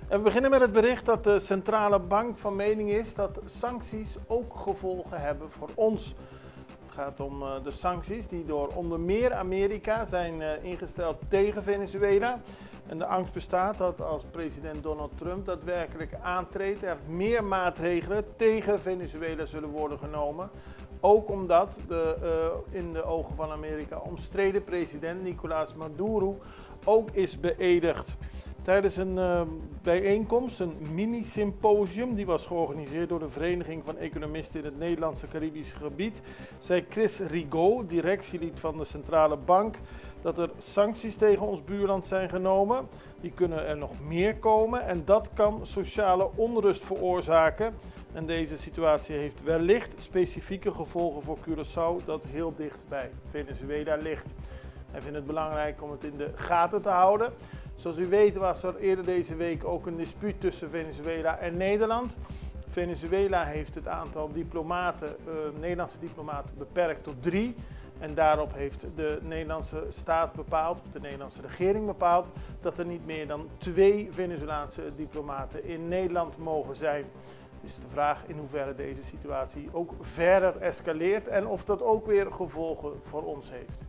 En we beginnen met het bericht dat de centrale bank van mening is dat sancties ook gevolgen hebben voor ons. Het gaat om de sancties die door onder meer Amerika zijn ingesteld tegen Venezuela. En de angst bestaat dat als president Donald Trump daadwerkelijk aantreedt, er meer maatregelen tegen Venezuela zullen worden genomen. Ook omdat de in de ogen van Amerika omstreden president Nicolás Maduro ook is beëdigd. Tijdens een bijeenkomst, een mini-symposium, die was georganiseerd door de Vereniging van Economisten in het Nederlandse Caribische gebied, zei Chris Rigaud, directielid van de Centrale Bank, dat er sancties tegen ons buurland zijn genomen. Die kunnen er nog meer komen en dat kan sociale onrust veroorzaken. En deze situatie heeft wellicht specifieke gevolgen voor Curaçao, dat heel dicht bij Venezuela ligt. Hij vindt het belangrijk om het in de gaten te houden. Zoals u weet was er eerder deze week ook een dispuut tussen Venezuela en Nederland. Venezuela heeft het aantal Nederlandse diplomaten beperkt tot 3. En daarop heeft de Nederlandse staat bepaald, of de Nederlandse regering bepaald, dat er niet meer dan 2 Venezolaanse diplomaten in Nederland mogen zijn. Dus de vraag in hoeverre deze situatie ook verder escaleert en of dat ook weer gevolgen voor ons heeft.